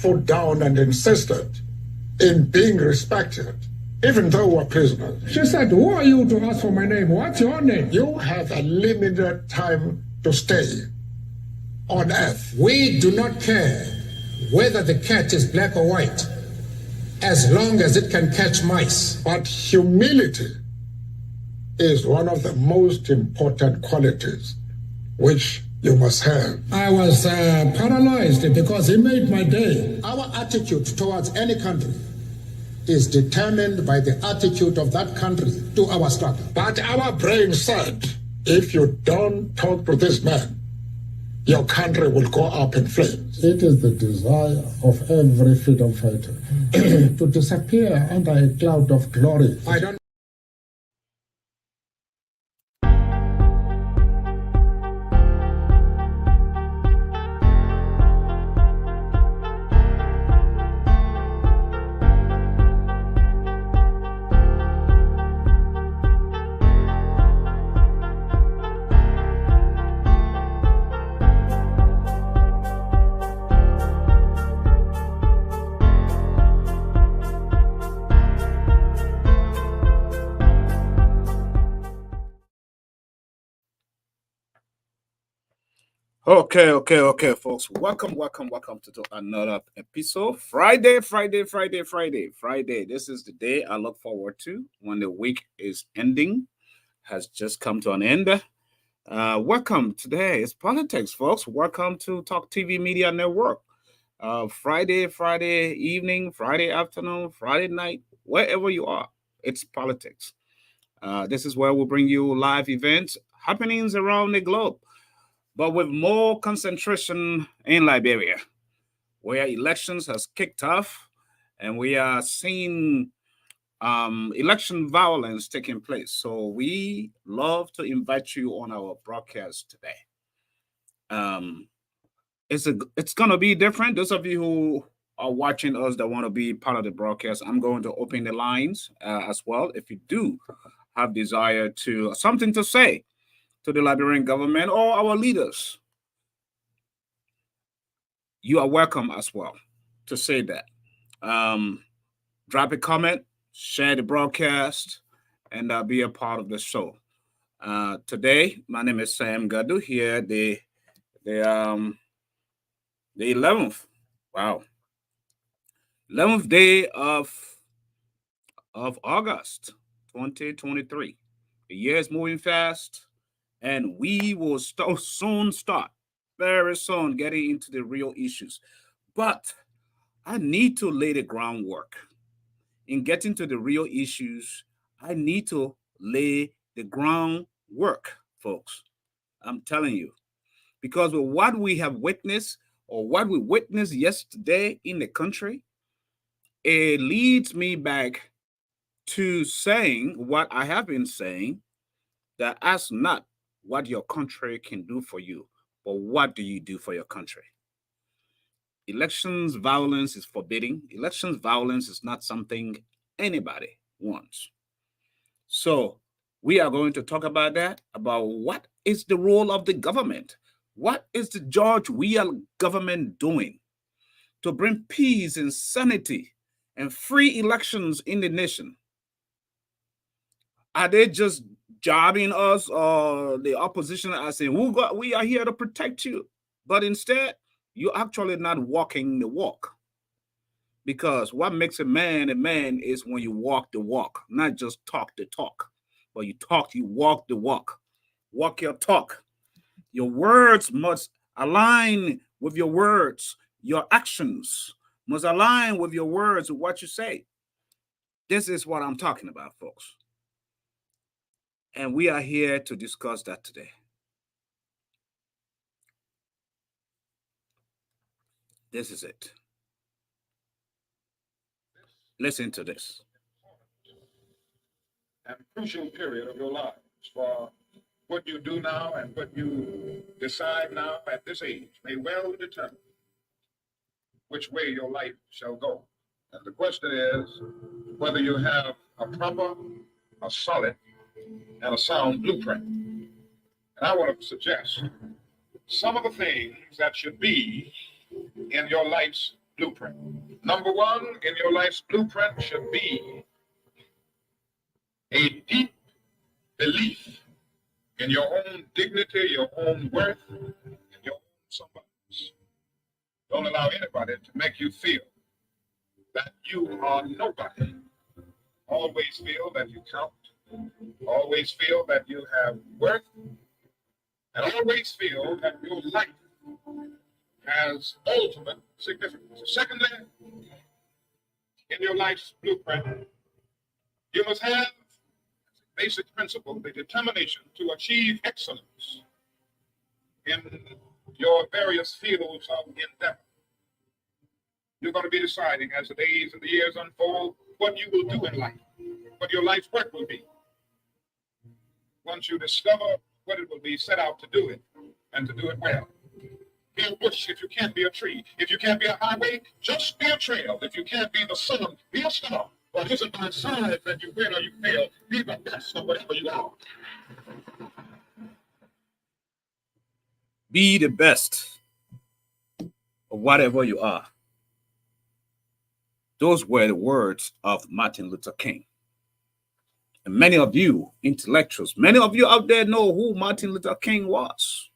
Foot down and insisted in being respected, even though we're prisoners. She said, who are you to ask for my name? What's your name? You have a limited time to stay on earth. We do not care whether the cat is black or white, as long as it can catch mice. But humility is one of the most important qualities which you must have. I was paralyzed because he made my day. Our attitude towards any country is determined by the attitude of that country to our struggle. But our brain said, if you don't talk to this man, your country will go up in flames. It is the desire of every freedom fighter to disappear under a cloud of glory. I don't Okay, folks. Welcome to another episode. Friday. This is the day I look forward to when the week is ending, has just come to an end. Welcome. Today is politics, folks. Welcome to Talk TV Media Network. Friday evening, Friday afternoon, Friday night, wherever you are, it's politics. This is where we'll bring you live events, happenings around the globe, but with more concentration in Liberia, where elections has kicked off, and we are seeing election violence taking place. So we love to invite you on our broadcast today. It's going to be different. Those of you who are watching us that want to be part of the broadcast, I'm going to open the lines as well. If you do have desire to something to say to the Liberian government or our leaders, you are welcome as well to say that. Drop a comment, share the broadcast, and be a part of the show. Today, my name is Sam Gadu here, the 11th, 11th day of August 2023. The year is moving fast, and we will soon start, very soon, getting into the real issues. But I need to lay the groundwork. In getting to the real issues, I need to lay the groundwork, folks. I'm telling you. Because with what we have witnessed, or what we witnessed yesterday in the country, it leads me back to saying what I have been saying, that ask not what your country can do for you, but what do you do for your country? Elections violence is forbidding. Elections violence is not something anybody wants. So we are going to talk about that, about what is the role of the government? What is the George Weah government doing to bring peace and sanity and free elections in the nation? Are they just jobbing us, or the opposition are saying, we are here to protect you? But instead, you're actually not walking the walk. Because what makes a man is when you walk the walk, not just talk the talk. But you walk the walk. Walk your talk. Your words must align with your words. Your actions must align with your words, with what you say. This is what I'm talking about, folks. And we are here to discuss that today. This is it. Listen to this. And crucial period of your lives, for what you do now and what you decide now at this age may well determine which way your life shall go. And the question is whether you have a proper, a solid, and a sound blueprint. And I want to suggest some of the things that should be in your life's blueprint. Number one, in your life's blueprint should be a deep belief in your own dignity, your own worth, and your own somebodies. Don't allow anybody to make you feel that you are nobody. Always feel that you count. Always feel that you have worth. And always feel that your life has ultimate significance. Secondly, in your life's blueprint, you must have basic principle, the determination to achieve excellence in your various fields of endeavor. You're going to be deciding as the days and the years unfold what you will do in life, what your life's work will be. Once you discover what it will be, set out to do it and to do it well. Be a bush if you can't be a tree. If you can't be a highway, just be a trail. If you can't be the sun, be a star. But it isn't by size that you win or you fail. Be the best of whatever you are. Be the best of whatever you are. Those were the words of Martin Luther King. And many of you intellectuals, many of you out there know who Martin Luther King was.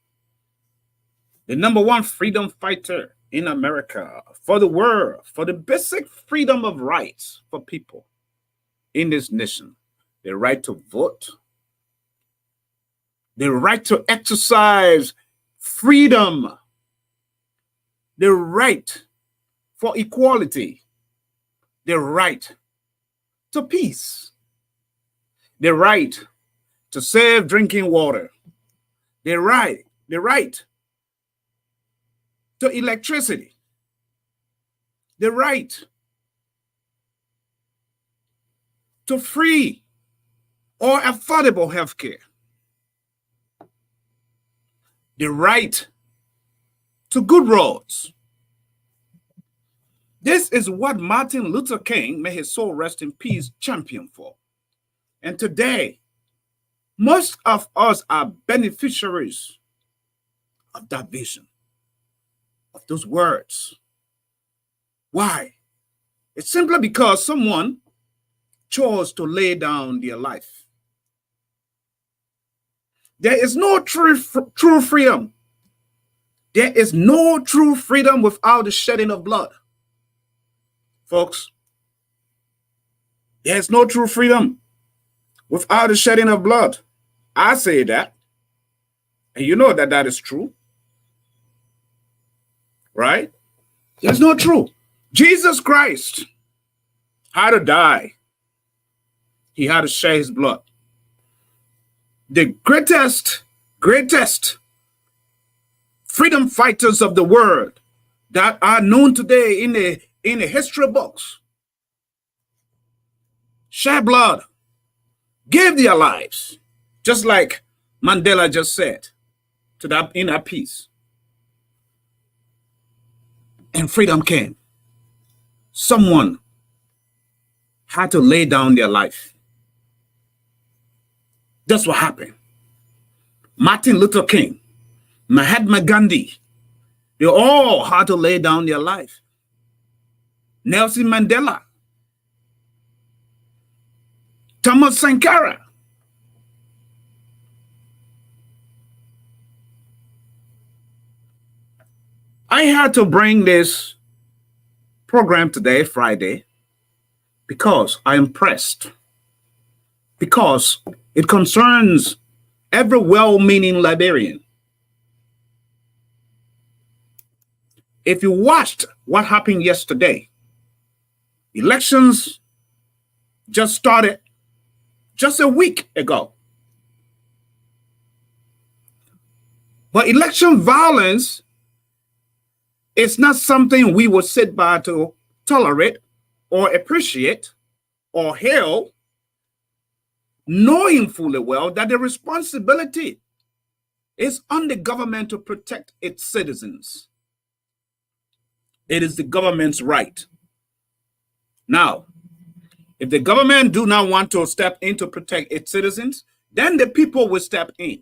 The number one freedom fighter in America, for the world, for the basic freedom of rights for people in this nation. The right to vote, the right to exercise freedom, the right for equality, the right to peace, the right to safe drinking water, the right to electricity, the right to free or affordable health care, the right to good roads. This is what Martin Luther King, may his soul rest in peace, championed for. And today, most of us are beneficiaries of that vision, of those words. Why? It's simply because someone chose to lay down their life. There is no true freedom. There is no true freedom without the shedding of blood. Folks, there is no true freedom without the shedding of blood. I say that, and you know that that is true. Right? There's no truth. Jesus Christ had to die. He had to shed his blood. The greatest freedom fighters of the world that are known today in the history books shed blood, gave their lives, just like Mandela just said, to that inner peace. And freedom came. Someone had to lay down their life. That's what happened. Martin Luther King, Mahatma Gandhi, they all had to lay down their life. Nelson Mandela, Thomas Sankara. I had to bring this program today, Friday, because I am pressed, because it concerns every well-meaning Liberian. If you watched what happened yesterday, elections just started just a week ago. But election violence is not something we will sit by to tolerate or appreciate or hail, knowing fully well that the responsibility is on the government to protect its citizens. It is the government's right. Now, if the government do not want to step in to protect its citizens, then the people will step in.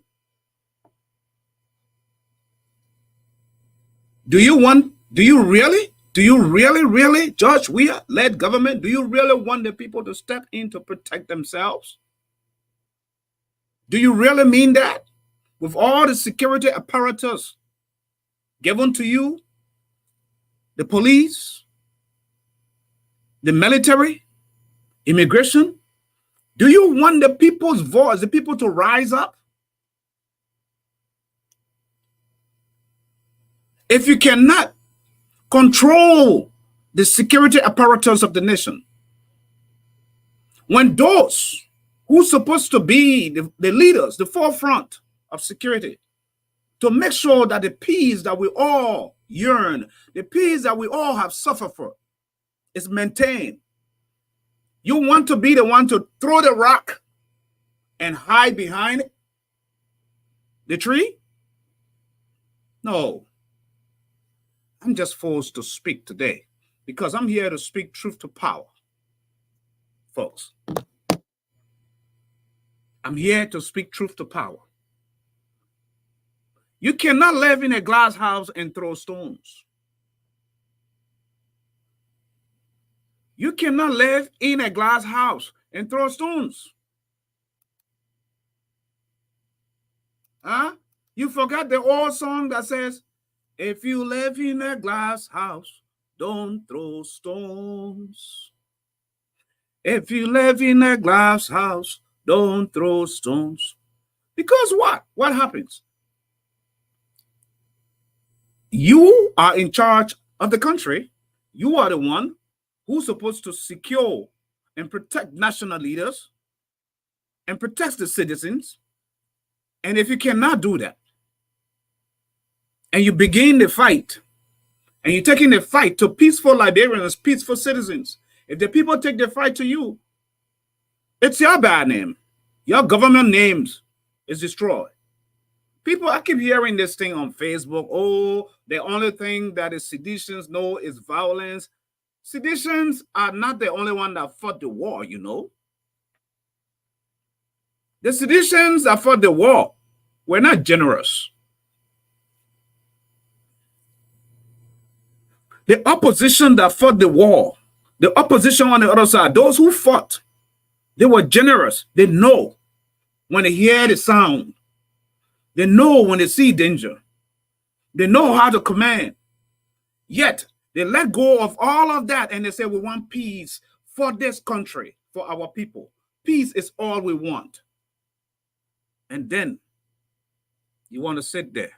Do you really, George Weah-led government, do you really want the people to step in to protect themselves? Do you really mean that? With all the security apparatus given to you, the police, the military, immigration, do you want the people's voice, the people to rise up? If you cannot control the security apparatus of the nation, when those who's supposed to be the leaders, the forefront of security, to make sure that the peace that we all yearn, the peace that we all have suffered for, is maintained. You want to be the one to throw the rock and hide behind the tree? No. I'm just forced to speak today because I'm here to speak truth to power, folks. I'm here to speak truth to power. You cannot live in a glass house and throw stones. You cannot live in a glass house and throw stones. Huh? You forgot the old song that says, if you live in a glass house, don't throw stones. If you live in a glass house, don't throw stones. Because what? What happens? You are in charge of the country. You are the one who's supposed to secure and protect national leaders and protect the citizens. And if you cannot do that, and you begin the fight, and you're taking the fight to peaceful Liberians, peaceful citizens, if the people take the fight to you, it's your bad name. Your government names is destroyed. People, I keep hearing this thing on Facebook. Oh, the only thing that the seditions know is violence. Seditions are not the only one that fought the war, you know. The seditions that fought the war were not generous. The opposition that fought the war, the opposition on the other side, those who fought, they were generous. They know when they hear the sound. They know when they see danger. They know how to command. Yet, they let go of all of that and they say, we want peace for this country, for our people. Peace is all we want. And then, you want to sit there.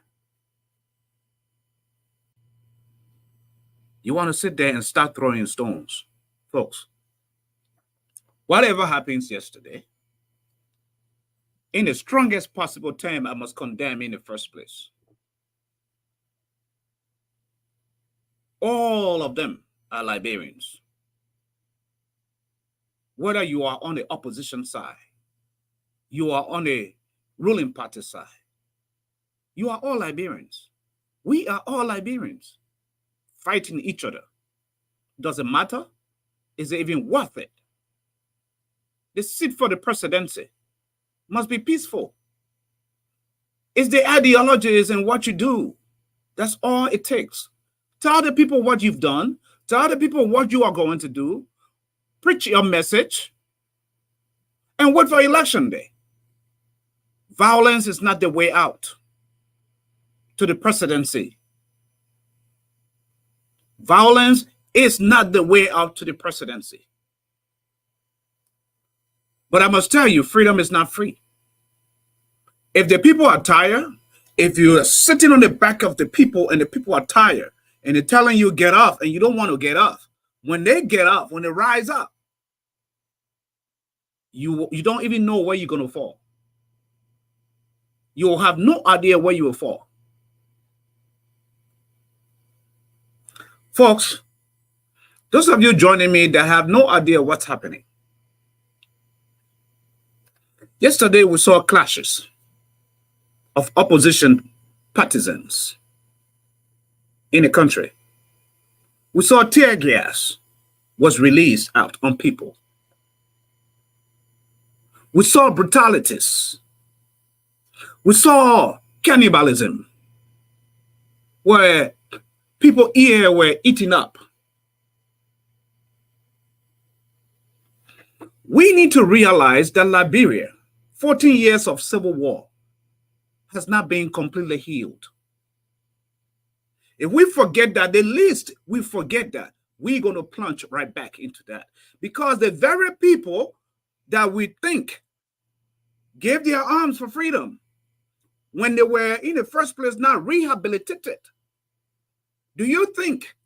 You want to sit there and start throwing stones. Folks, whatever happens yesterday, in the strongest possible term, I must condemn in the first place. All of them are Liberians. whether you are on the opposition side, you are on the ruling party side, you are all Liberians. We are all Liberians fighting each other. Does it matter? Is it even worth it? The seat for the presidency must be peaceful. It's the ideologies and what you do. That's all it takes. Tell the people what you've done. Tell the people what you are going to do. Preach your message. And wait for election day. Violence is not the way out to the presidency. Violence is not the way out to the presidency. But I must tell you, freedom is not free. If the people are tired, if you're sitting on the back of the people and the people are tired and they're telling you get off and you don't want to get off, when they get up, when they rise up, you don't even know where you're going to fall. You will have no idea where you will fall. Folks, those of you joining me that have no idea what's happening. Yesterday, we saw clashes of opposition partisans in the country. We saw tear gas was released out on people. We saw brutalities. We saw cannibalism, where people here were eaten up. We need to realize that Liberia, 14 years of civil war, has not been completely healed. If we forget that, the least we forget that, we're going to plunge right back into that. Because the very people that we think gave their arms for freedom, when they were in the first place not rehabilitated, do you think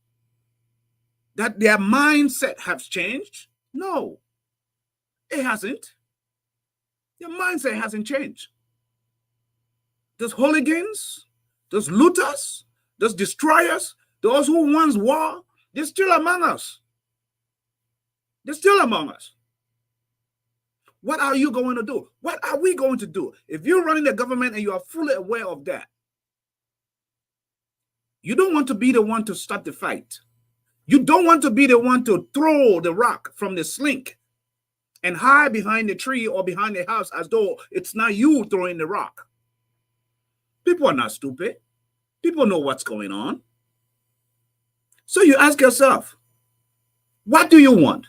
that their mindset has changed? No, it hasn't. Their mindset hasn't changed. Those hooligans, those looters, those destroyers, those who once war, they're still among us. They're still among us. What are you going to do? What are we going to do? If you're running the government and you are fully aware of that, you don't want to be the one to start the fight. You don't want to be the one to throw the rock from the sling and hide behind the tree or behind the house as though it's not you throwing the rock. People are not stupid. People know what's going on. So you ask yourself, what do you want?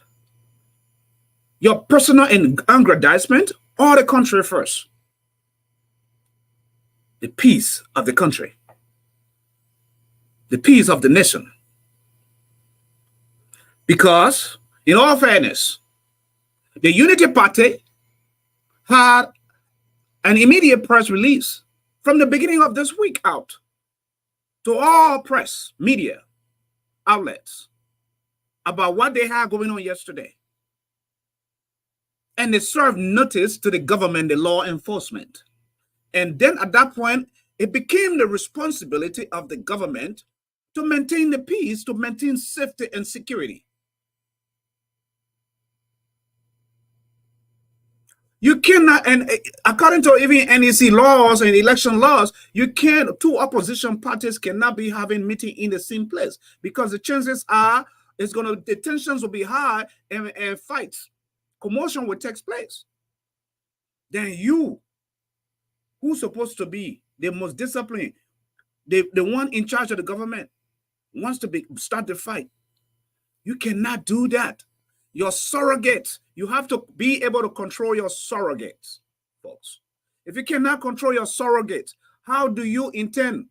Your personal aggrandizement or the country first? The peace of the country. The peace of the nation. Because, in all fairness, the Unity Party had an immediate press release from the beginning of this week out to all press, media, outlets about what they had going on yesterday. And they served notice to the government, the law enforcement. And then at that point, it became the responsibility of the government to maintain the peace, to maintain safety and security. You cannot, and according to even NEC laws and election laws, you can't, two opposition parties cannot be having meeting in the same place because the chances are the tensions will be high and fights, commotion will take place. Then you, who's supposed to be the most disciplined, the one in charge of the government, wants to start the fight. You cannot do that. Your surrogates, you have to be able to control your surrogates, folks. If you cannot control your surrogates, how do you intend?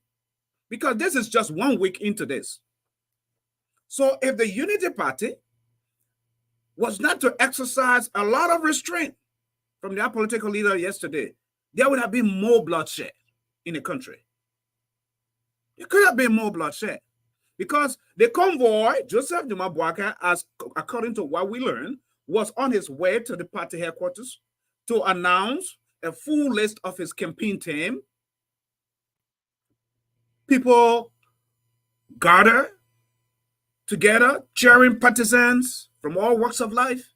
Because this is just 1 week into this. So if the Unity Party was not to exercise a lot of restraint from their political leader yesterday, there would have been more bloodshed in the country. There could have been more bloodshed. Because the convoy, Joseph Dumabwaka, as according to what we learned, was on his way to the party headquarters to announce a full list of his campaign team. People gather together, cheering partisans from all walks of life.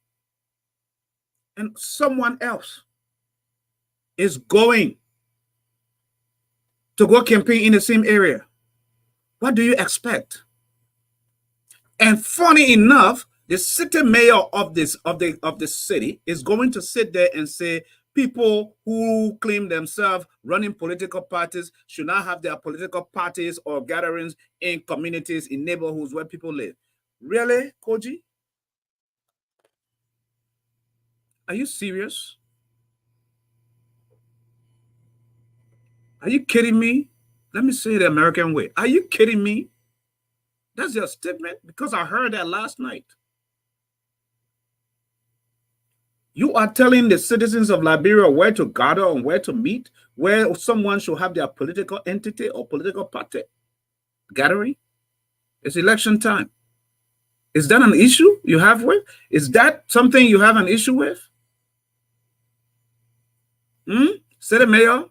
and someone else is going to go campaign in the same area, what do you expect? And funny enough, the city mayor of the city is going to sit there and say people who claim themselves running political parties should not have their political parties or gatherings in communities, in neighborhoods where people live. Really, Koji? Are you serious? Are you kidding me? Let me say it the American way. Are you kidding me? That's your statement? Because I heard that last night. You are telling the citizens of Liberia where to gather and where to meet, where someone should have their political entity or political party gathering. It's election time. Is that an issue you have with? Is that something you have an issue with? City mayor?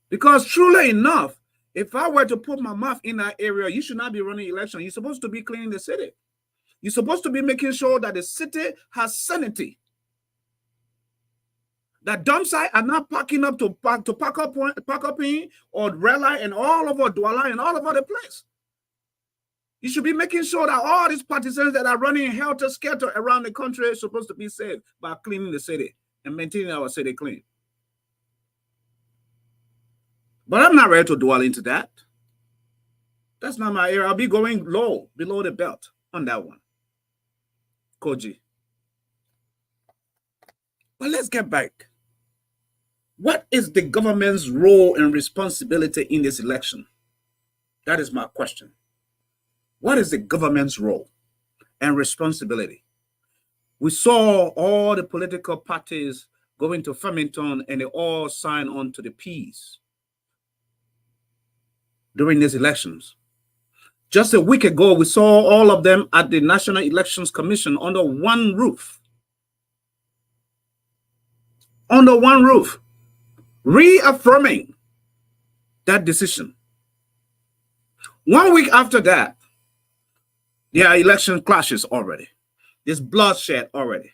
Because truly enough, if I were to put my mouth in that area, you should not be running election. You're supposed to be cleaning the city. You're supposed to be making sure that the city has sanity. That dump site are not parking up to park up in or red light and all over Douala and all over the place. You should be making sure that all these partisans that are running helter-skelter around the country are supposed to be safe by cleaning the city and maintaining our city clean. But I'm not ready to dwell into that. That's not my area. I'll be going low, below the belt on that one. Koji. But let's get back. What is the government's role and responsibility in this election? That is my question. What is the government's role and responsibility? We saw all the political parties going to Farmington and they all signed on to the peace during these elections. Just a week ago, we saw all of them at the National Elections Commission under one roof. Under one roof, reaffirming that decision. 1 week after that, there are election clashes already. There's bloodshed already.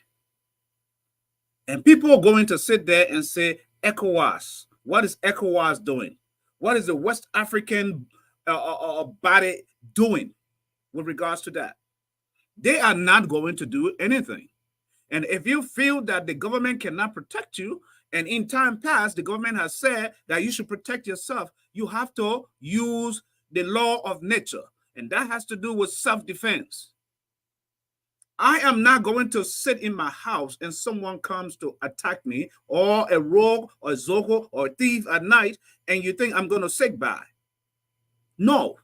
And people are going to sit there and say, ECOWAS, what is ECOWAS doing? What is the West African body doing with regards to that? They are not going to do anything. And if you feel that the government cannot protect you, and in time past, the government has said that you should protect yourself, you have to use the law of nature. And that has to do with self-defense. I am not going to sit in my house and someone comes to attack me, or a rogue or a zogo or a thief at night, and you think I'm going to sit by. No.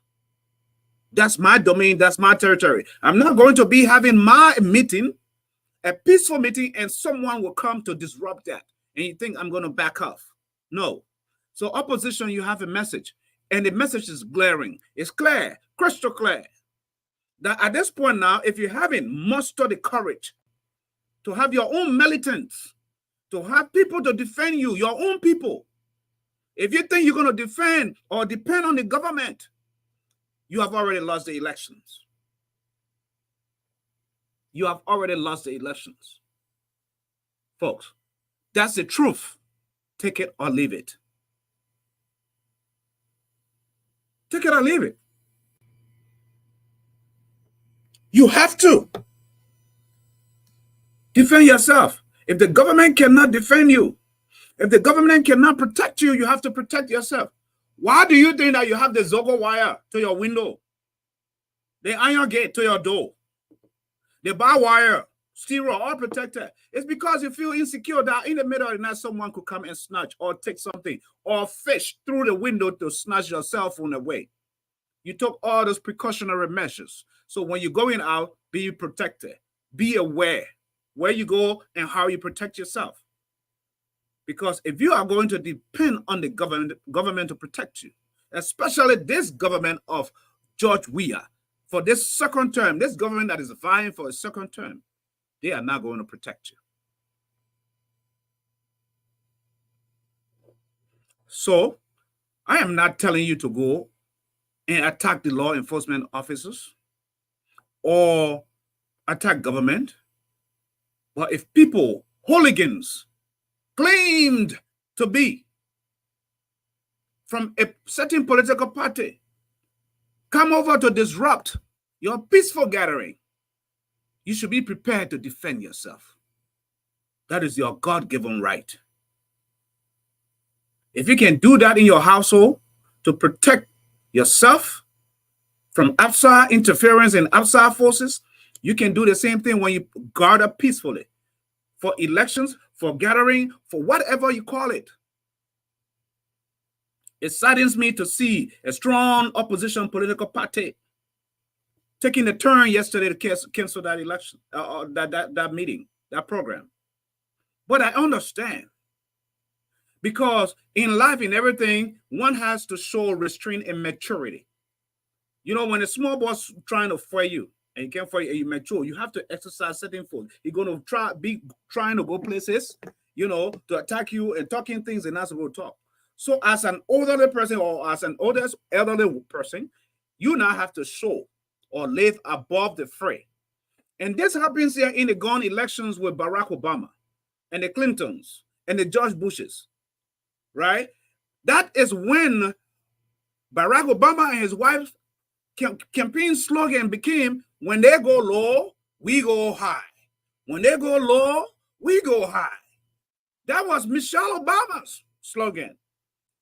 That's my domain. That's my territory. I'm not going to be having my meeting, a peaceful meeting, and someone will come to disrupt that. And you think I'm going to back off. No. So opposition, you have a message. And the message is glaring. It's clear, crystal clear. That at this point now, if you haven't mustered the courage to have your own militants, to have people to defend you, your own people, if you think you're going to defend or depend on the government, you have already lost the elections. You have already lost the elections. Folks, that's the truth. Take it or leave it. Take it or leave it. You have to defend yourself. If the government cannot defend you, if the government cannot protect you, you have to protect yourself. Why do you think that you have the Zogo wire to your window, the iron gate to your door, the bar wire, stereo, all protected? It's because you feel insecure that in the middle of the night someone could come and snatch or take something or fish through the window to snatch your cell phone away. You took all those precautionary measures. So when you're going out, be protected. Be aware where you go and how you protect yourself. Because if you are going to depend on the government to protect you, especially this government of George Weah, for this second term, this government that is vying for a second term, they are not going to protect you. So I am not telling you to go and attack the law enforcement officers or attack government. But if people, hooligans, claimed to be from a certain political party, come over to disrupt your peaceful gathering, you should be prepared to defend yourself. That is your God-given right. If you can do that in your household to protect yourself from outside interference and outside forces, you can do the same thing when you gather peacefully for elections, for gathering, for whatever you call it. It saddens me to see a strong opposition political party taking a turn yesterday to cancel that election, that meeting, that program. But I understand, because in life, in everything, one has to show restraint and maturity. You know, when a small boss trying to fire you, and you can't fire you, and you mature, you have to exercise certain force. You're going to trying to go places, you know, to attack you and talking things and not supposed to talk. So as an elderly person or as an elderly person, you now have to show or live above the fray. And this happens here in the gun elections with Barack Obama and the Clintons and the George Bushes, right? That is when Barack Obama and his wife's campaign slogan became, when they go low, we go high. When they go low, we go high. That was Michelle Obama's slogan.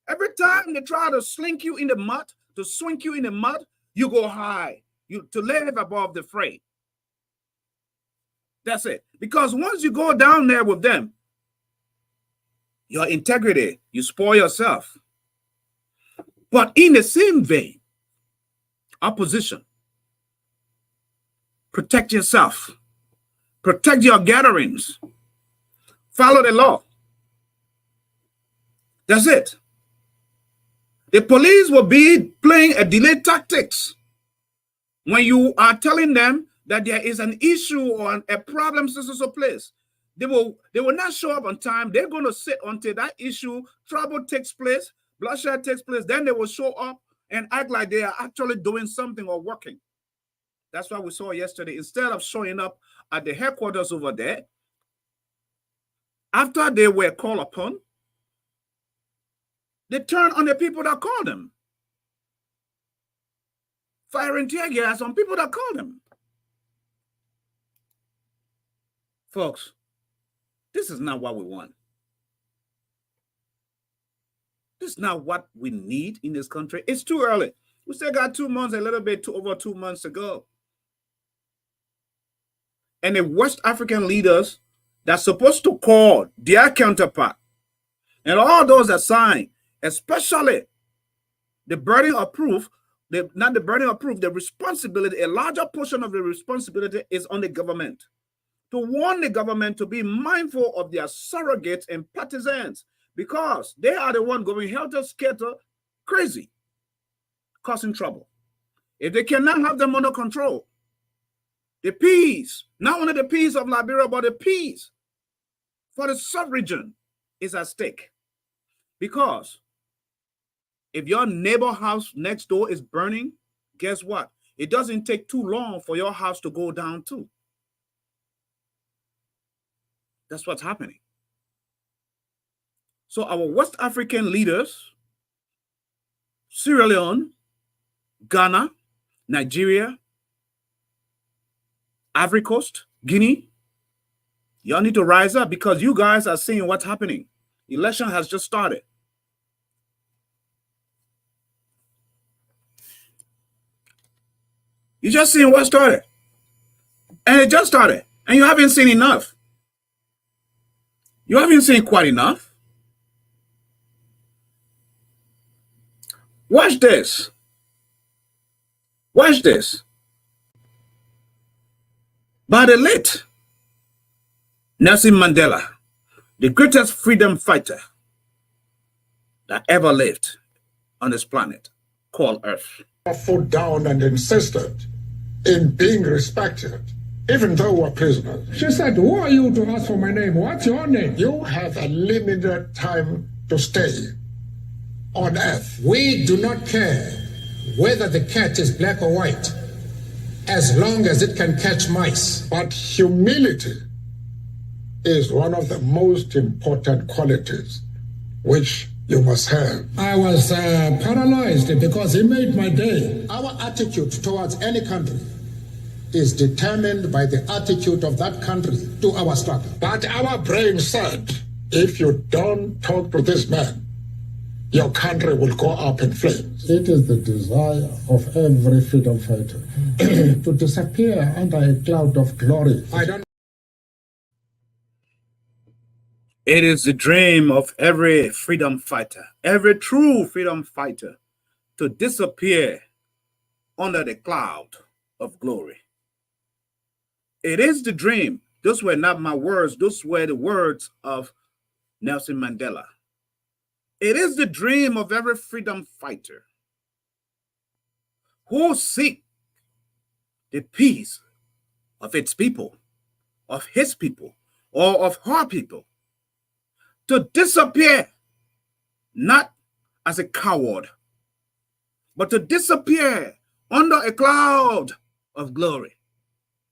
Every time they try to slink you in the mud, to swing you in the mud, you go high. You to live above the fray. That's it. Because once you go down there with them, your integrity, you spoil yourself. But in the same vein, opposition, protect yourself, protect your gatherings, follow the law. That's it. The police will be playing a delay tactics when you are telling them that there is an issue or a problem in a place. They will not show up on time. They're going to sit until that issue, trouble takes place, bloodshed takes place. Then they will show up and act like they are actually doing something or working. That's what we saw yesterday. Instead of showing up at the headquarters over there, after they were called upon, they turned on the people that called them, firing tear gas on people that called them. Folks, this is not what we want. This is not what we need in this country. It's too early. We still got 2 months, a little bit over 2 months to go. And the West African leaders that's supposed to call their counterpart and all those that sign, especially the burden of proof, not the burden of proof, the responsibility, a larger portion of the responsibility is on the government. To warn the government to be mindful of their surrogates and partisans, because they are the ones going helter-skelter crazy, causing trouble. If they cannot have them under control, the peace, not only the peace of Liberia, but the peace for the sub-region is at stake. Because if your neighbor house next door is burning, guess what? It doesn't take too long for your house to go down too. That's what's happening. So our West African leaders, Sierra Leone, Ghana, Nigeria, Ivory Coast, Guinea, y'all need to rise up, because you guys are seeing what's happening. Election has just started. You just seen what started. And it just started. And you haven't seen enough. You haven't seen quite enough. Watch this. Watch this. By the late Nelson Mandela, the greatest freedom fighter that ever lived on this planet called Earth. Foot down and insisted in being respected, even though we're prisoners. She said, who are you to ask for my name? What's your name? You have a limited time to stay on Earth. We do not care whether the cat is black or white, as long as it can catch mice. But humility is one of the most important qualities which you must have. I was paralyzed because he made my day. Our attitude towards any country is determined by the attitude of that country to our struggle. But our brain said, if you don't talk to this man, your country will go up in flames. It is the desire of every freedom fighter to disappear under a cloud of glory. It is the dream of every freedom fighter, every true freedom fighter, to disappear under the cloud of glory. It is the dream. Those were not my words. Those were the words of Nelson Mandela. It is the dream of every freedom fighter who seek the peace of its people, of his people, or of her people, to disappear, not as a coward, but to disappear under a cloud of glory.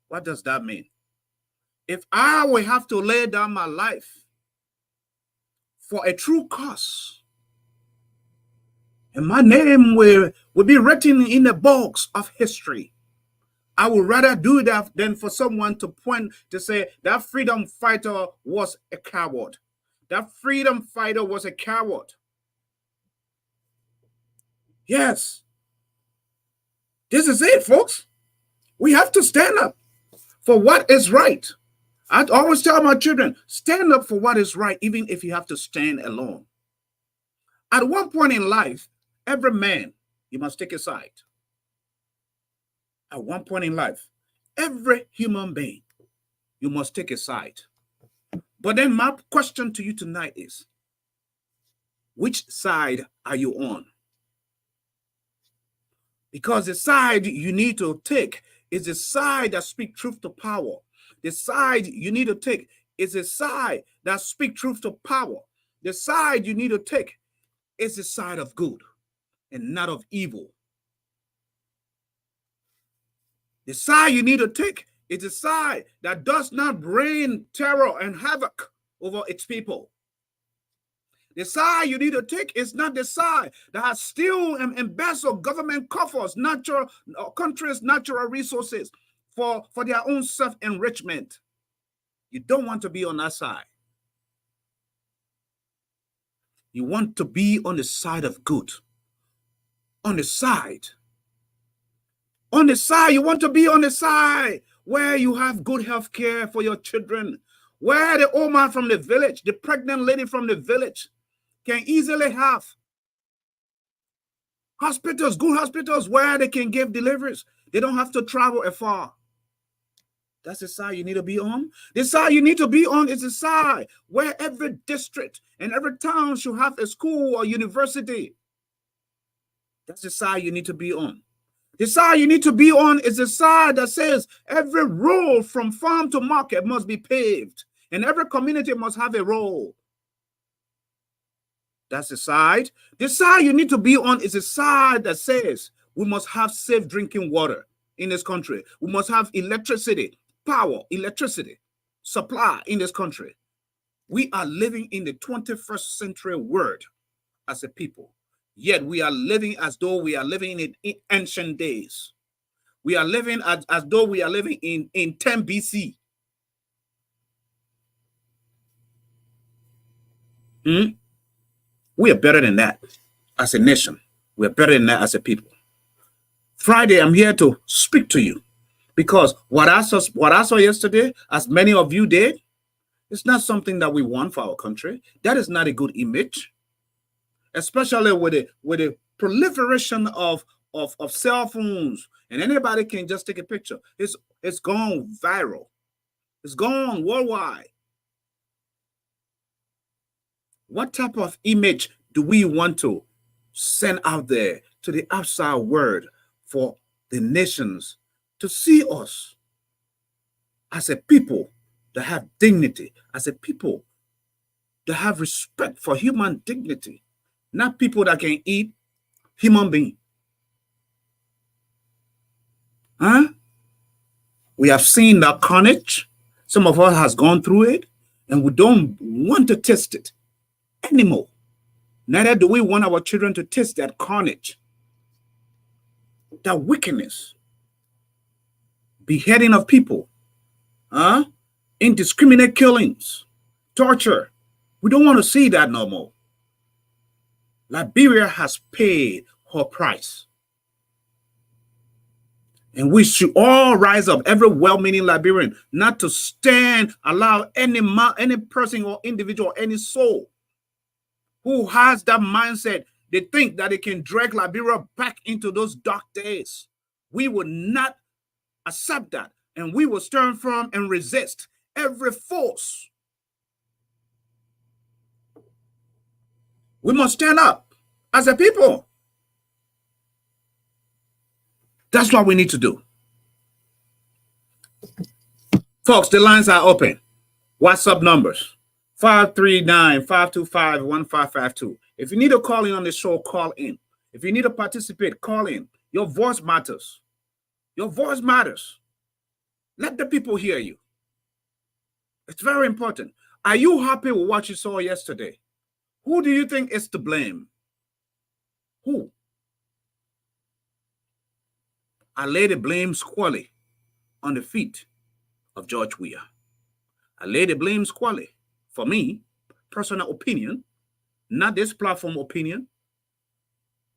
What does that mean? If I will have to lay down my life for a true cause, and my name will be written in the books of history, I would rather do that than for someone to point to say that freedom fighter was a coward. That freedom fighter was a coward. Yes. This is it, folks. We have to stand up for what is right. I always tell my children, stand up for what is right, even if you have to stand alone. At one point in life, every man, you must take a side. At one point in life, every human being, you must take a side. But then my question to you tonight is, which side are you on? Because the side you need to take is the side that speaks truth to power. The side you need to take is the side that speaks truth to power. The side you need to take is the side of good and not of evil. The side you need to take is the side that does not bring terror and havoc over its people. The side you need to take is not the side that has still embezzled government coffers, countries' natural resources for their own self-enrichment. You don't want to be on that side. You want to be on the side of good. On the side. On the side, you want to be on the side where you have good health care for your children, where the old man from the village, the pregnant lady from the village can easily have hospitals, good hospitals where they can give deliveries. They don't have to travel afar. That's the side you need to be on. The side you need to be on is the side where every district and every town should have a school or university. That's the side you need to be on. The side you need to be on is the side that says every road from farm to market must be paved and every community must have a role. That's the side. The side you need to be on is the side that says we must have safe drinking water in this country. We must have electricity, supply in this country. We are living in the 21st century world as a people. Yet we are living as though we are living in ancient days. We are living as though we are living in 10 BC. We are better than that as a nation. We are better than that as a people. Friday, I'm here to speak to you because what I saw yesterday, as many of you did, it's not something that we want for our country. That is not a good image. Especially with the proliferation of cell phones, and anybody can just take a picture. It's gone viral. It's gone worldwide. What type of image do we want to send out there to the outside world for the nations to see us as a people that have dignity, as a people that have respect for human dignity? Not people that can eat human being. We have seen that carnage. Some of us has gone through it. And we don't want to taste it anymore. Neither do we want our children to taste that carnage, that wickedness, beheading of people, indiscriminate killings, torture. We don't want to see that no more. Liberia has paid her price. And we should all rise up, every well-meaning Liberian, not to allow any person or individual, any soul who has that mindset, they think that they can drag Liberia back into those dark days. We will not accept that, and we will stand firm and resist every force. We must stand up as a people. That's what we need to do. Folks, the lines are open. WhatsApp numbers 539-525-1552. If you need to call in on the show, call in. If you need to participate, call in. Your voice matters. Your voice matters. Let the people hear you. It's very important. Are you happy with what you saw yesterday? Who do you think is to blame? Who? I lay the blame squarely on the feet of George Weah. I lay the blame squarely. For me, personal opinion, not this platform opinion.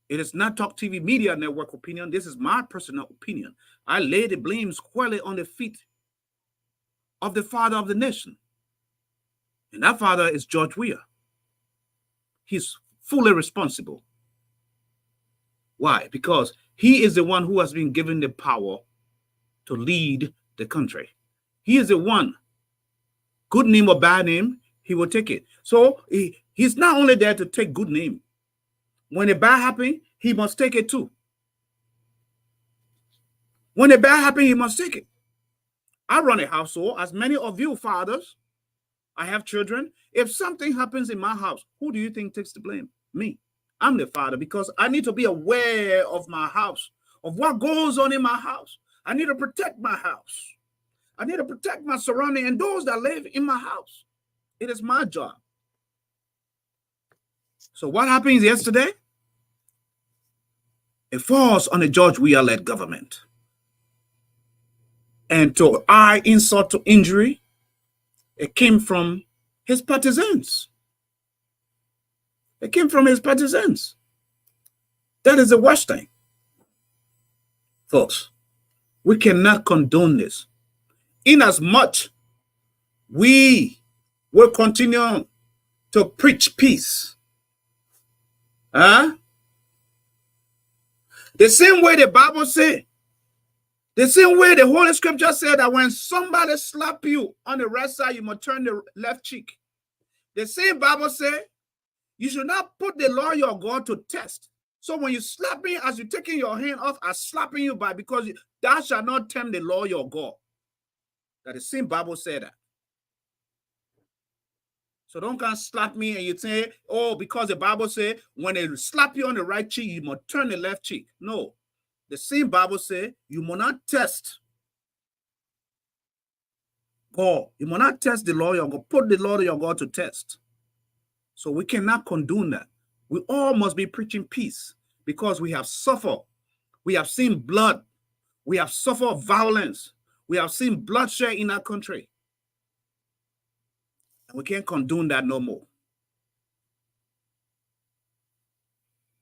It is not Talk TV Media Network opinion. This is my personal opinion. I lay the blame squarely on the feet of the father of the nation. And that father is George Weah. He's fully responsible. Why? Because he is the one who has been given the power to lead the country. He is the one. Good name or bad name, he will take it. So he's not only there to take good name. When a bad happens, he must take it too. When a bad happens, he must take it. I run a household, as many of you fathers. I have children. If something happens in my house, who do you think takes the blame? Me. I'm the father, because I need to be aware of my house, of what goes on in my house. I need to protect my house. I need to protect my surrounding and those that live in my house. It is my job. So what happened yesterday? It falls on the George Weah-led government. And to add insult to injury, it came from his partisans. It came from his partisans. That is the worst thing. Folks, we cannot condone this. Inasmuch we will continue to preach peace. The same way the Bible said, the same way the Holy Scripture said that when somebody slap you on the right side, you must turn the left cheek. The same Bible said, you should not put the law your God to test. So when you slap me, as you're taking your hand off, I'm slapping you by, because thou shalt not tempt the law your God. That the same Bible said that. So don't come slap me and you say, oh, because the Bible said when they slap you on the right cheek, you must turn the left cheek. No. The same Bible said you must not test God. You must not test the law your God. Put the law your God to test. So we cannot condone that. We all must be preaching peace, because we have suffered. We have seen blood. We have suffered violence. We have seen bloodshed in our country. And we can't condone that no more.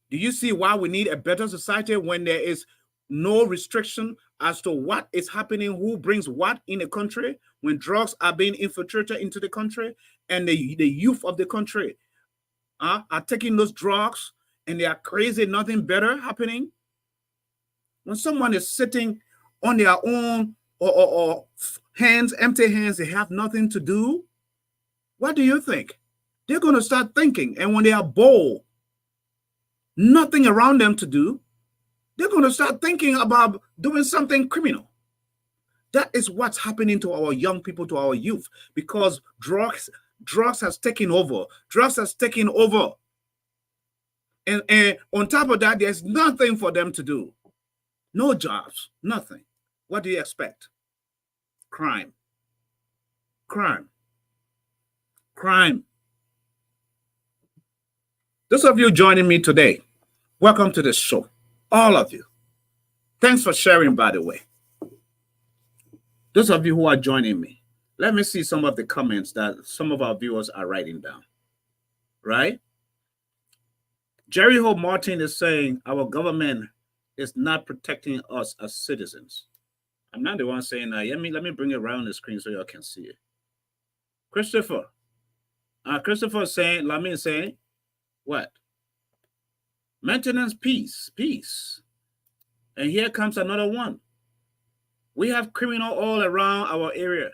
Do you see why we need a better society when there is no restriction as to what is happening, who brings what in the country, when drugs are being infiltrated into the country, and the youth of the country are taking those drugs and they are crazy, nothing better happening? When someone is sitting on their own or hands, empty hands, they have nothing to do, what do you think? They're going to start thinking, and when they are bored, nothing around them to do, they're going to start thinking about doing something criminal. That is what's happening to our young people, to our youth, because drugs has taken over. Drugs has taken over. And on top of that, there's nothing for them to do. No jobs, nothing. What do you expect? Crime. Crime. crime. Those of you joining me today, welcome to the show. All of you. Thanks for sharing, by the way. Those of you who are joining me, let me see some of the comments that some of our viewers are writing down. Right? Jerry Hope Martin is saying our government is not protecting us as citizens. I'm not the one saying that. Let me bring it around the screen so y'all can see it. Christopher is saying, Lamin is saying, what? Maintenance, peace. And here comes another one. We have criminal all around our area,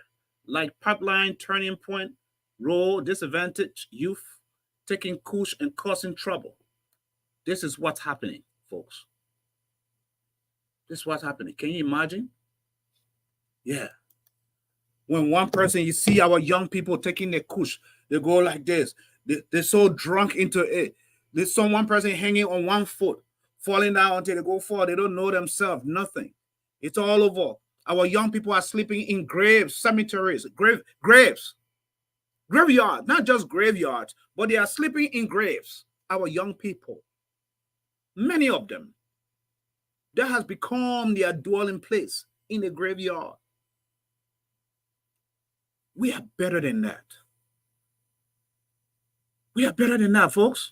like Pipeline, Turning Point, Road, Disadvantaged Youth, taking kush and causing trouble. This is what's happening, folks. This is what's happening. Can you imagine? Yeah. When one person, you see our young people taking their kush, they go like this. They're so drunk into it. There's one person hanging on one foot, falling down until they go forward. They don't know themselves, nothing. It's all over. Our young people are sleeping in graves, cemeteries, graves, graveyards, not just graveyards, but they are sleeping in graves. Our young people, many of them, that has become their dwelling place in the graveyard. We are better than that. We are better than that, folks.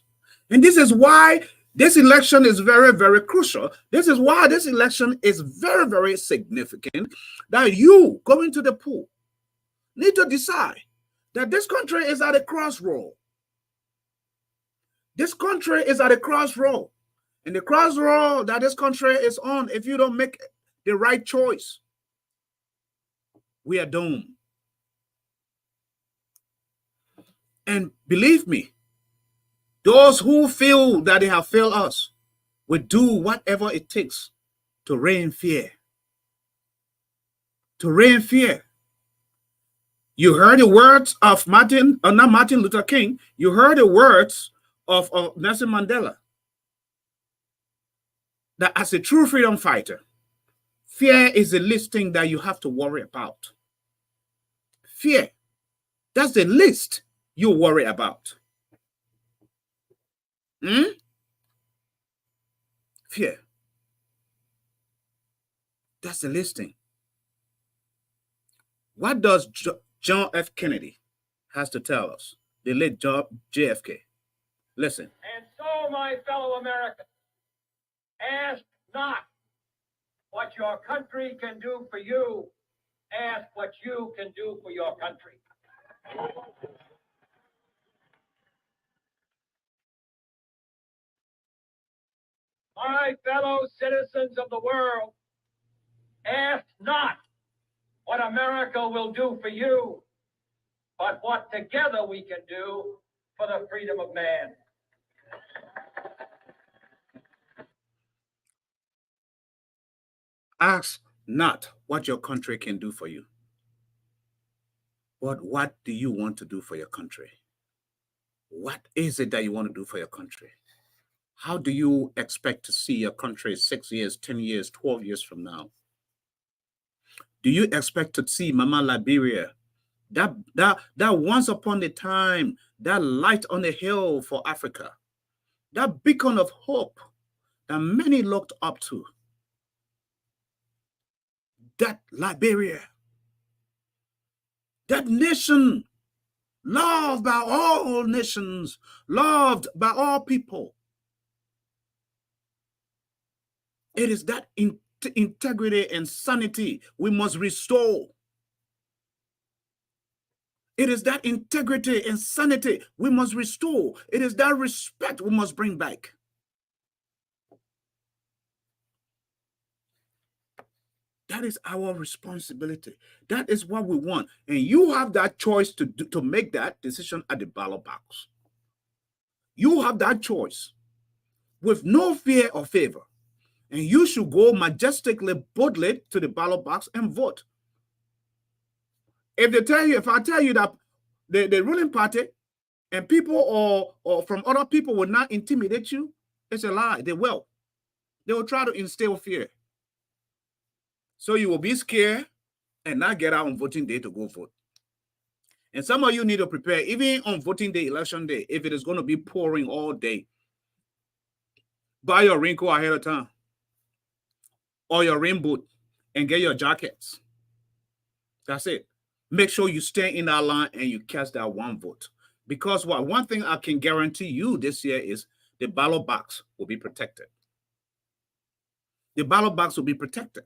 And this is why this election is very, very crucial. This is why this election is very, very significant, that you going to the pool need to decide that this country is at a crossroad. This country is at a crossroad. And the crossroad that this country is on, if you don't make the right choice, we are doomed. And believe me, those who feel that they have failed us will do whatever it takes to reign fear. To reign fear. You heard the words of not Martin Luther King. You heard the words of Nelson Mandela. That as a true freedom fighter, fear is the least thing that you have to worry about. Fear. That's the least you worry about. Fear. That's the listing. What does John F. Kennedy has to tell us? The late JFK. Listen. And so, my fellow Americans, ask not what your country can do for you. Ask what you can do for your country. My fellow citizens of the world, ask not what America will do for you, but what together we can do for the freedom of man. Ask not what your country can do for you, but what do you want to do for your country? What is it that you want to do for your country? How do you expect to see your country 6 years, 10 years, 12 years from now? Do you expect to see Mama Liberia, that once upon a time, that light on the hill for Africa, that beacon of hope that many looked up to, that Liberia, that nation loved by all nations, loved by all people? It is that integrity and sanity we must restore. It is that integrity and sanity we must restore. It is that respect we must bring back. That is our responsibility. That is what we want. And you have that choice to make that decision at the ballot box. You have that choice with no fear or favor. And you should go majestically, boldly to the ballot box and vote. If I tell you that the ruling party and people or from other people will not intimidate you, it's a lie. They will. They will try to instill fear. So you will be scared and not get out on voting day to go vote. And some of you need to prepare, even on voting day, election day, if it is going to be pouring all day. Buy your raincoat ahead of time or your rain boot and get your jackets. That's it. Make sure you stay in that line and you cast that one vote. Because what one thing I can guarantee you this year is the ballot box will be protected. The ballot box will be protected.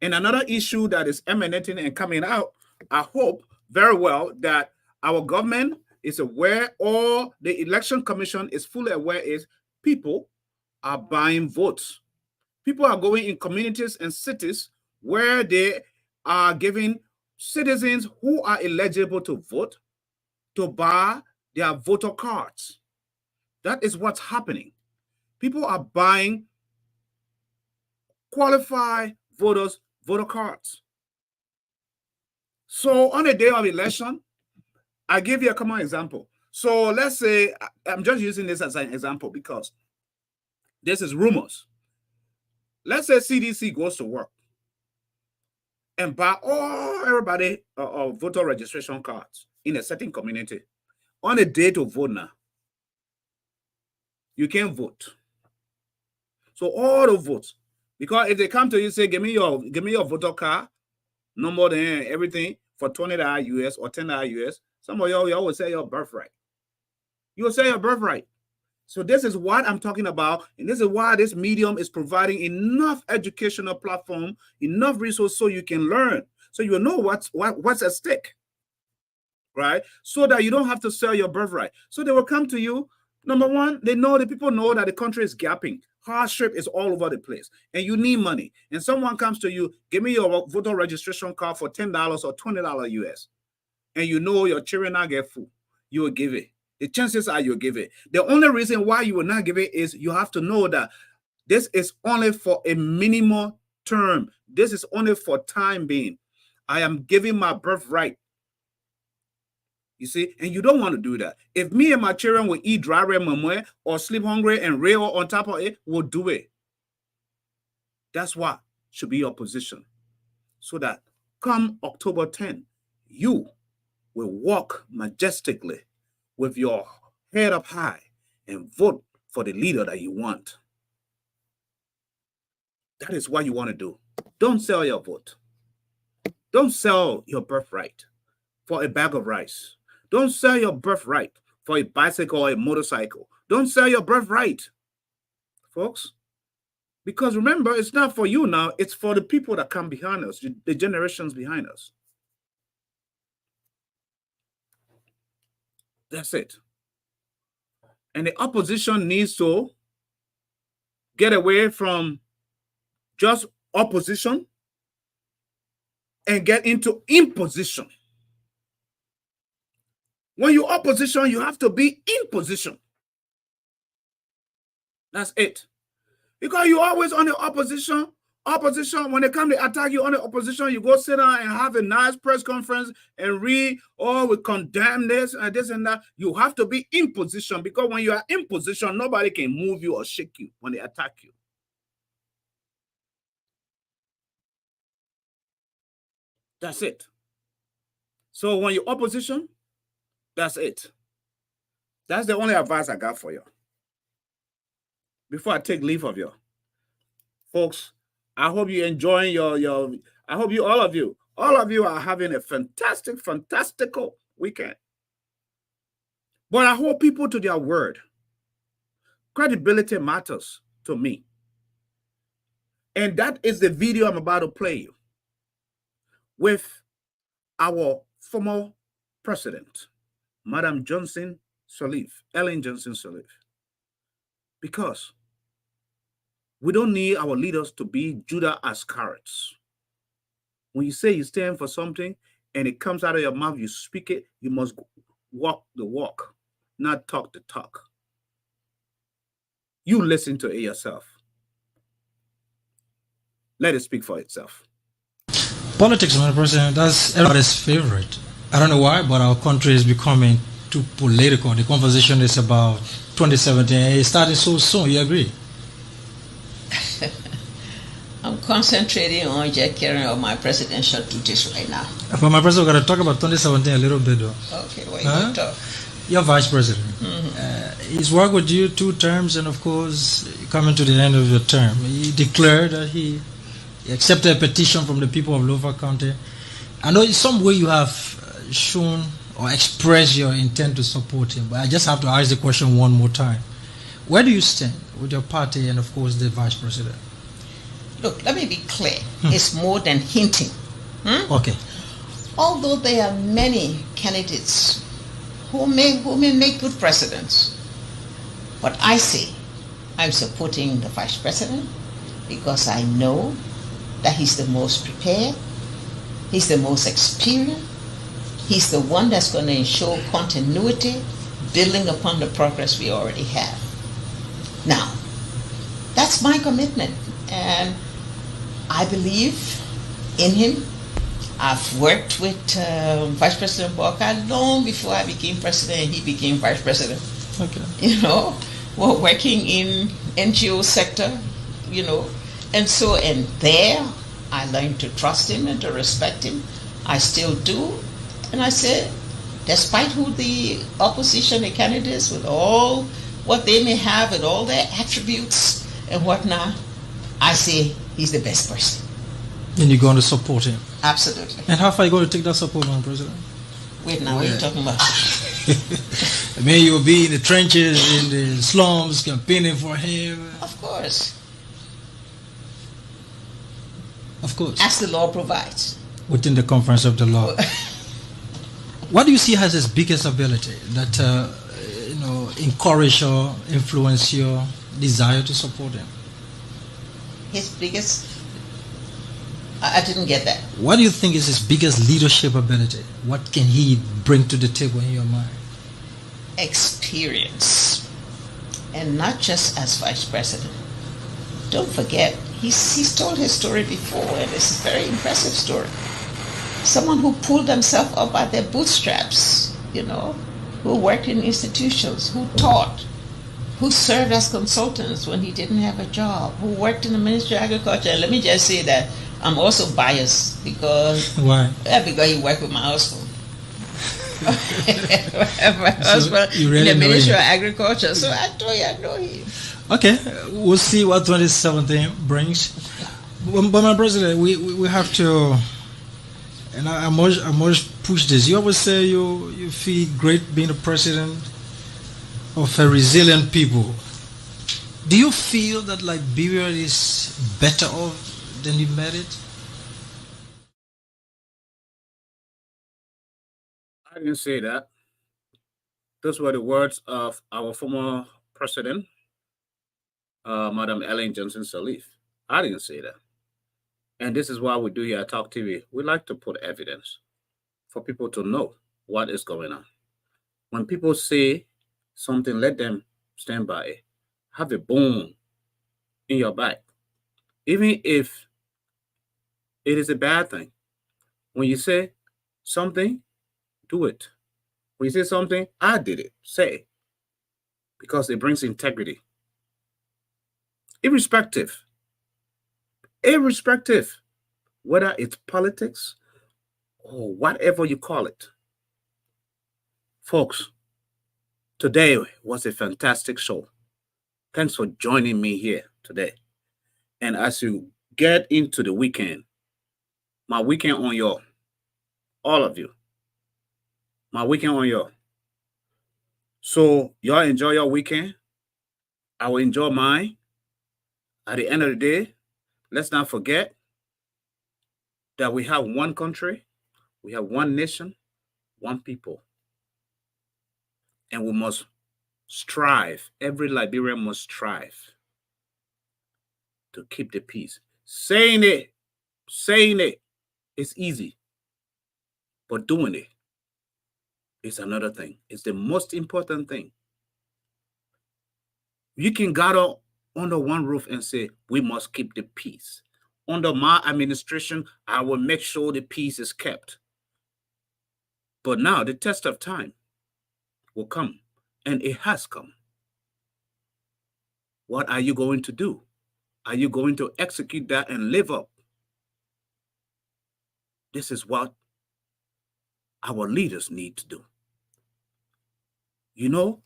And another issue that is emanating and coming out, I hope very well that our government is aware, or the election commission is fully aware, is people are buying votes. People are going in communities and cities where they are giving citizens who are eligible to vote to buy their voter cards. That is what's happening. People are buying qualified voters' voter cards. So on the day of election, I give you a common example. So let's say, I'm just using this as an example because this is rumors. Let's say CDC goes to work and buy everybody voter registration cards in a certain community on a day to vote now. You can't vote. So all the votes, because if they come to you and say, give me your voter card, no more than everything for $20 US or $10 US, some of y'all will say your birthright. You will say your birthright. So this is what I'm talking about, and this is why this medium is providing enough educational platform, enough resources so you can learn, so you know what's at stake, right? So that you don't have to sell your birthright. So they will come to you. Number one, the people know that the country is gapping. Hardship is all over the place, and you need money. And someone comes to you, give me your voter registration card for $10 or $20 US, and you know your children not get food, you will give it. The chances are you'll give it. The only reason why you will not give it is you have to know that this is only for a minimal term. This is only for time being. I am giving my birthright. You see, and you don't want to do that. If me and my children will eat dry red mamwe or sleep hungry and rail on top of it, we'll do it. That's what should be your position. So that come October 10, you will walk majestically with your head up high and vote for the leader that you want. That is what you want to do. Don't sell your vote. Don't sell your birthright for a bag of rice. Don't sell your birthright for a bicycle or a motorcycle. Don't sell your birthright, folks. Because remember, it's not for you now. It's for the people that come behind us, the generations behind us. That's it. And the opposition needs to get away from just opposition and get into imposition. When you're opposition, you have to be in position. That's it. Because you're always on the opposition. Opposition, when they come to attack you on the opposition, you go sit down and have a nice press conference and read, we condemn this and that. You have to be in position, because when you are in position, nobody can move you or shake you when they attack you. That's it. So when you're opposition, that's it. That's the only advice I got for you. Before I take leave of you, folks, I hope you're enjoying I hope all of you are having a fantastical weekend. But I hold people to their word. Credibility matters to me. And that is the video I'm about to play you with our former president, Madam Johnson Sirleaf, Ellen Johnson Sirleaf. Because we don't need our leaders to be Judas Iscariots. When you say you stand for something and it comes out of your mouth, you speak it, you must walk the walk, not talk the talk. You listen to it yourself. Let it speak for itself. Politics, Mr. President, that's everybody's favorite. I don't know why, but our country is becoming too political. The conversation is about 2017. It started so soon. You agree? I'm concentrating on just carrying out my presidential duties right now. But my president, we're going to talk about 2017 a little bit, though. Okay, well, you talk. Your vice president. He's worked with you 2 terms, and of course, coming to the end of your term, he declared that he accepted a petition from the people of Louisville County. I know in some way you have shown or expressed your intent to support him, but I just have to ask the question one more time. Where do you stand with your party and, of course, the vice president? Look, let me be clear. It's more than hinting. Okay. Although there are many candidates who may make good presidents, but I say I'm supporting the vice president because I know that he's the most prepared, he's the most experienced, he's the one that's going to ensure continuity, building upon the progress we already have. Now, that's my commitment, and I believe in him. I've worked with Vice President Walker long before I became president and he became vice president. Okay. You know, we're working in NGO sector, you know, and there I learned to trust him and to respect him. I still do, and I said, despite who the opposition, the candidates, with all what they may have and all their attributes and whatnot, I say he's the best person. And you're going to support him? Absolutely. And how far are you going to take that support, Madam President? Wait now, what are you talking about? I mean, you'll be in the trenches, in the slums, campaigning for him. Of course. Of course. As the law provides. Within the conference of the law. What do you see as his biggest ability that, encourage or influence your desire to support him? His biggest... I didn't get that. What do you think is his biggest leadership ability? What can he bring to the table in your mind? Experience. And not just as vice president. Don't forget, he's told his story before, and it's a very impressive story. Someone who pulled himself up by their bootstraps, you know, who worked in institutions, who taught, who served as consultants when he didn't have a job, who worked in the Ministry of Agriculture. And let me just say that I'm also biased because... Why? Because he worked with my husband. My husband really in the Ministry him. of Agriculture. So I told you I know him. Okay, we'll see what 2017 brings. But my president, we have to, and I must push this. You always say you feel great being the president of a resilient people. Do you feel that Liberia is better off than you met it? I didn't say that. Those were the words of our former president, Madam Ellen Johnson Sirleaf. I didn't say that. And this is why we do here at Talk TV. We like to put evidence for people to know what is going on. When people say something, let them stand by it. Have a bone in your back. Even if it is a bad thing. When you say something, do it. When you say something, I did it. Say. Because it brings integrity. Irrespective, whether it's politics or whatever you call it. Folks, today was a fantastic show. Thanks for joining me here today. And as you get into the weekend, my weekend on y'all, all of you, my weekend on y'all. So y'all enjoy your weekend. I will enjoy mine. At the end of the day, let's not forget that we have one country, we have one nation, one people. And we must strive, every Liberian must strive to keep the peace. Saying it is easy, but doing it is another thing. It's the most important thing. You can gather under one roof and say, we must keep the peace. Under my administration, I will make sure the peace is kept. But now the test of time will come, and it has come. What are you going to do Are you going to execute that and live up? This is what our leaders need to do. You know,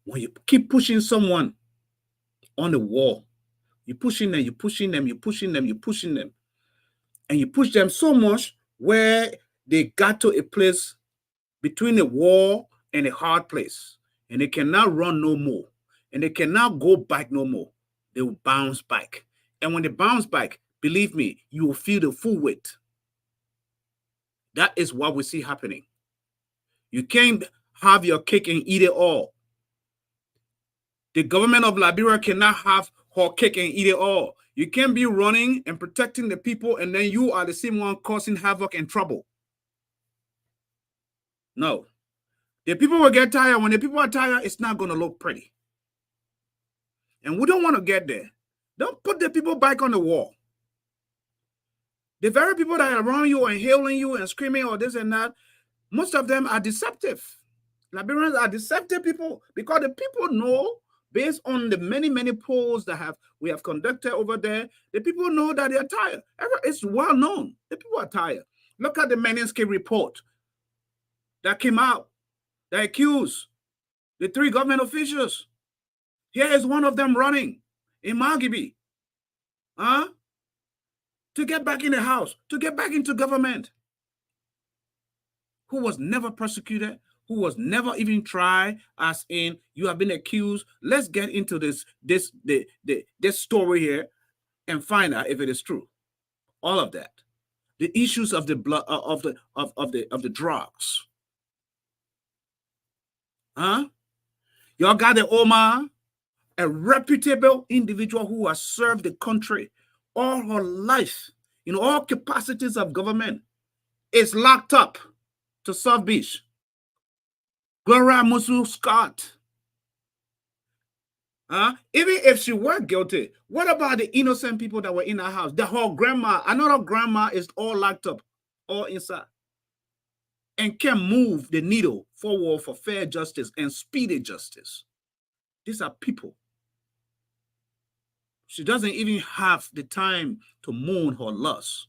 when you keep pushing someone on the wall, you're pushing them, you're pushing them, you're pushing them, you're pushing them, and you push them so much where they got to a place between the wall and a hard place, and they cannot run no more, and they cannot go back no more. They will bounce back. And when they bounce back, believe me, you will feel the full weight. That is what we see happening. You can't have your cake and eat it all. The government of Liberia cannot have her cake and eat it all. You can't be running and protecting the people, and then you are the same one causing havoc and trouble. No. The people will get tired. When the people are tired, it's not going to look pretty. And we don't want to get there. Don't put the people back on the wall. The very people that are around you and hailing you and screaming or this and that, most of them are deceptive. Liberians are deceptive people because the people know, based on the many, many polls that we have conducted over there, the people know that they are tired. It's well known. The people are tired. Look at the Manisky report that came out that accused the 3 government officials. Here is one of them running in Margibi, to get back in the house, to get back into government, who was never persecuted, who was never even tried, as in you have been accused. Let's get into this story here and find out if it is true. All of that, the issues of the blood of the drugs. Y'all got the Omar, a reputable individual who has served the country all her life in all capacities of government, is locked up to South Beach. Gloria Musu Scott. Even if she were guilty, what about the innocent people that were in her house? The whole grandma, another grandma is all locked up, all inside, and can move the needle forward for fair justice and speedy justice. These are people. She doesn't even have the time to mourn her loss.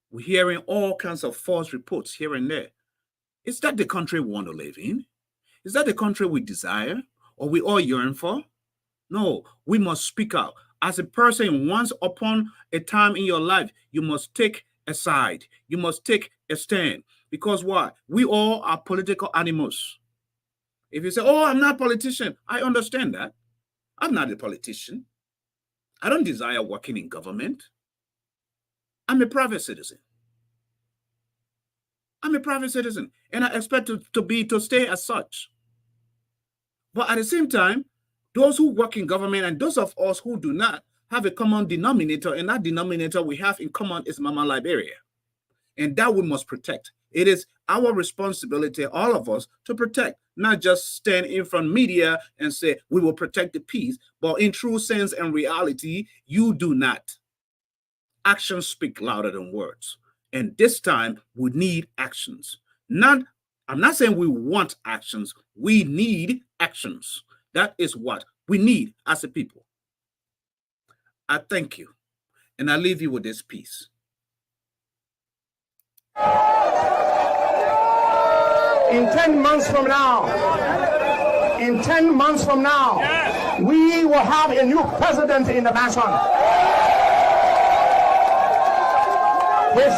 We're hearing all kinds of false reports here and there. Is that the country we want to live in? Is that the country we desire or we all yearn for? No, we must speak out. As a person, once upon a time in your life, you must take a side. You must take a stand. Because why? We all are political animals. If you say, oh, I'm not a politician, I understand that. I'm not a politician. I don't desire working in government. I'm a private citizen. I'm a private citizen, and I expect to stay as such. But at the same time, those who work in government and those of us who do not have a common denominator, and that denominator we have in common is Mama Liberia. And that we must protect. It is our responsibility, all of us, to protect, not just stand in front of media and say, we will protect the peace, but in true sense and reality, you do not. Actions speak louder than words. And this time, we need actions. I'm not saying we want actions. We need actions. That is what we need as a people. I thank you, and I leave you with this peace. In 10 months from now, we will have a new president in the nation. His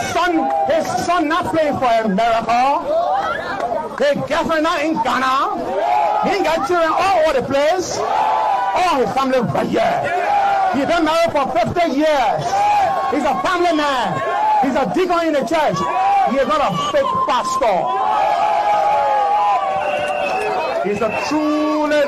son not playing for America. His girlfriend not in Ghana. He ain't got children all over the place. All his family right here. He's been married for 50 years. He's a family man. He's a deacon in the church. He is not a fake pastor. He's a truly